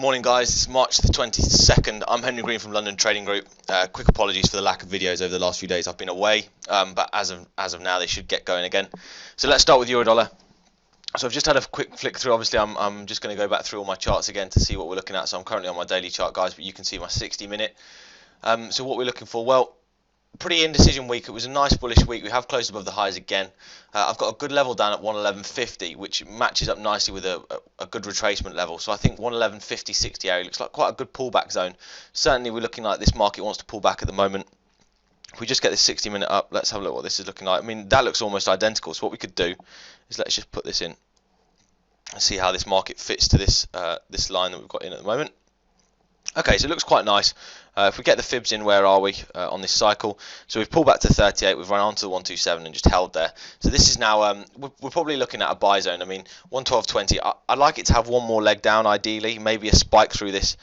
Morning guys, it's March the 22nd. I'm Henry Green from London Trading Group. Quick apologies for the lack of videos over the last few days. I've been away, but as of now they should get going again. So let's start with euro dollar. So I've just had a quick flick through. Obviously I'm just going to go back through all my charts again to see what we're looking at. So I'm currently on my daily chart, guys, but you can see my 60-minute. So what we're looking for, well, pretty indecision week. It was a nice bullish week. We have closed above the highs again. I've got a good level down at 111.50, which matches up nicely with a good retracement level. So I think 111.50, 60 area looks like quite a good pullback zone. Certainly we're looking like this market wants to pull back at the moment. If we just get this 60-minute up, let's have a look what this is looking like. I mean, that looks almost identical. So what we could do is let's just put this in and see how this market fits to this this line that we've got in at the moment. Okay, so it looks quite nice. If we get the fibs in, where are we on this cycle? So we've pulled back to 38, we've run onto the 127 and just held there. So this is now, we're probably looking at a buy zone. I mean, 112.20, I'd like it to have one more leg down ideally, maybe a spike through this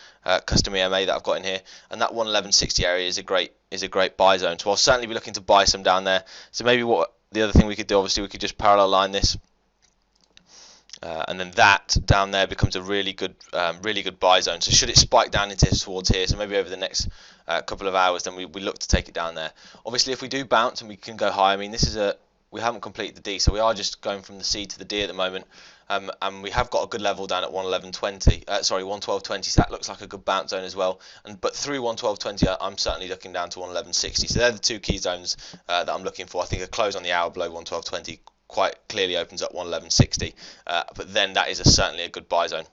custom EMA that I've got in here. And that 111.60 area is a great buy zone. So I'll certainly be looking to buy some down there. So maybe what the other thing we could do, obviously we could just parallel line this. And then that down there becomes a really good buy zone. So should it spike down into towards here, so maybe over the next couple of hours, then we look to take it down there. Obviously, if we do bounce and we can go high, I mean, this is we haven't completed the D, so we are just going from the C to the D at the moment. And we have got a good level down at 111.20. Sorry, 112.20. So that looks like a good bounce zone as well. But through 112.20, I'm certainly looking down to 111.60. So they're the two key zones that I'm looking for. I think a close on the hour below 112.20 quite clearly opens up 111.60, but then that is certainly a good buy zone,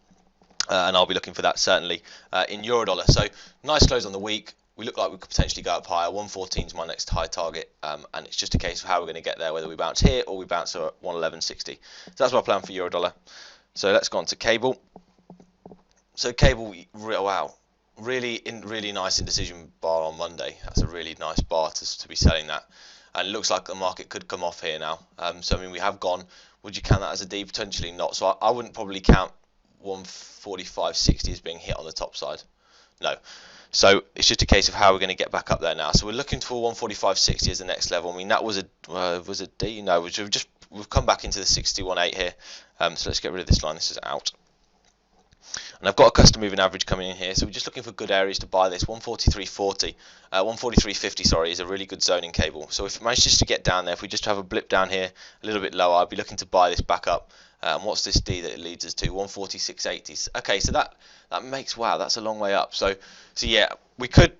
and I'll be looking for that certainly in euro dollar. So nice close on the week. We look like we could potentially go up higher. 114 is my next high target, and it's just a case of how we're going to get there, whether we bounce here or we bounce at 111.60. So that's my plan for euro dollar. So let's go on to cable. So cable, wow, really nice indecision bar on Monday. That's a really nice bar to be selling that. And it looks like the market could come off here now. So I mean, we have gone. Would you count that as a D? Potentially not. So I wouldn't probably count 145.60 as being hit on the top side. No. So it's just a case of how we're going to get back up there now. So we're looking for 145.60 as the next level. I mean, that was a D. No, we've come back into the 61.8 here. So let's get rid of this line. This is out. And I've got a custom moving average coming in here, so we're just looking for good areas to buy this. 143.40, 143.50, sorry, is a really good zone in cable. So if it manages to get down there, if we just have a blip down here, a little bit lower, I'd be looking to buy this back up. And what's this D that it leads us to? 146.80. Okay, so that makes, wow, that's a long way up. So yeah, we could.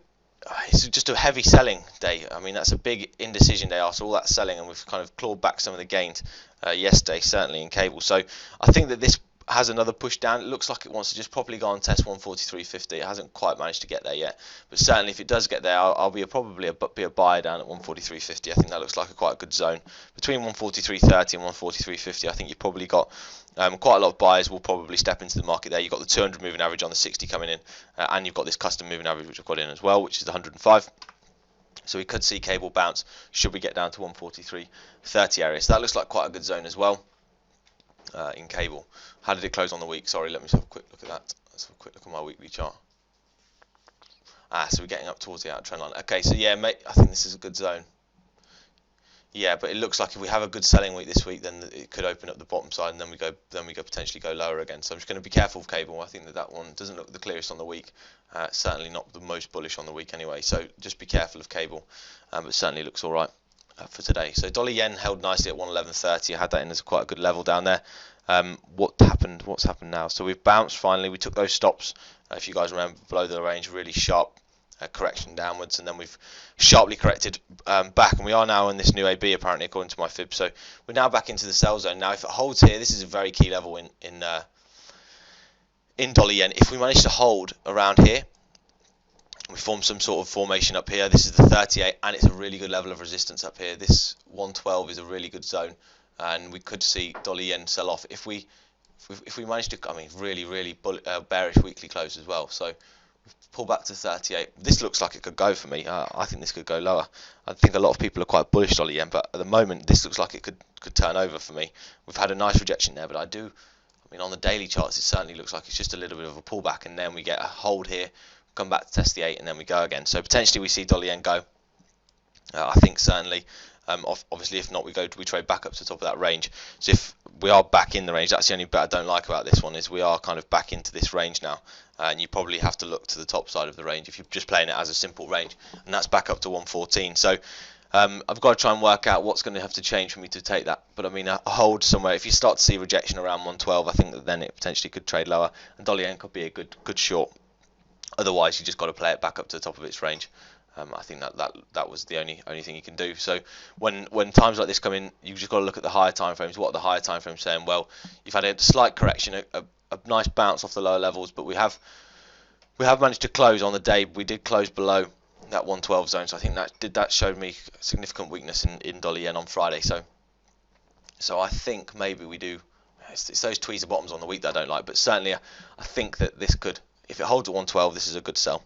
It's just a heavy selling day. I mean, that's a big indecision day after all that selling, and we've kind of clawed back some of the gains yesterday, certainly in cable. So I think that this has another push down. It looks like it wants to just properly go and test 143.50. It hasn't quite managed to get there yet, but certainly if it does get there, I'll be probably a buyer down at 143.50. I think that looks like quite a good zone between 143.30 and 143.50. I think you've probably got quite a lot of buyers will probably step into the market there. You've got the 200 moving average on the 60 coming in, and you've got this custom moving average which I've got in as well, which is the 105. So we could see cable bounce should we get down to 143.30 area. So that looks like quite a good zone as well. In cable. How did it close on the week? Sorry, let me just have a quick look at that. Let's have a quick look at my weekly chart. So we're getting up towards the outer trend line. Okay, so yeah, mate, I think this is a good zone. Yeah, but it looks like if we have a good selling week this week, then it could open up the bottom side, and then we go potentially go lower again. So I'm just going to be careful with cable. I think that one doesn't look the clearest on the week. Certainly not the most bullish on the week anyway. So just be careful of cable, but certainly looks all right for today. So dollar yen held nicely at 111.30. I had that in as quite a good level down there. What's happened now? So we've bounced finally. We took those stops, if you guys remember, below the range, really sharp correction downwards, and then we've sharply corrected back, and we are now in this new AB apparently according to my fib. So we're now back into the sell zone. Now if it holds here, this is a very key level in dollar yen. If we manage to hold around here, we form some sort of formation up here. This is the 38, and it's a really good level of resistance up here. This 112 is a really good zone, and we could see dollar yen sell off if we manage to. I mean, really bearish weekly close as well. So we've pulled back to 38. This looks like it could go for me. I think this could go lower. I think a lot of people are quite bullish dollar yen, but at the moment this looks like it could turn over for me. We've had a nice rejection there, but I mean, on the daily charts, it certainly looks like it's just a little bit of a pullback, and then we get a hold here. Come back to test the 8, and then we go again. So potentially we see dollar yen go. I think certainly Obviously, if not, we trade back up to the top of that range. So if we are back in the range, that's the only bit I don't like about this one, is we are kind of back into this range now, and you probably have to look to the top side of the range if you're just playing it as a simple range, and that's back up to 114. So I've got to try and work out what's going to have to change for me to take that. But I mean, a hold somewhere, if you start to see rejection around 112, I think that then it potentially could trade lower, and dollar yen could be a good short. Otherwise, you just got to play it back up to the top of its range. I think that was the only thing you can do. So when times like this come in, you just got to look at the higher time frames. What are the higher time frames saying? Well, you've had a slight correction, a nice bounce off the lower levels, but we have managed to close on the day. We did close below that 112 zone, so I think that showed me significant weakness in dollar yen on Friday. So I think maybe we do. It's those tweezer bottoms on the week that I don't like, but certainly I think that this could, if it holds at 112, this is a good sell.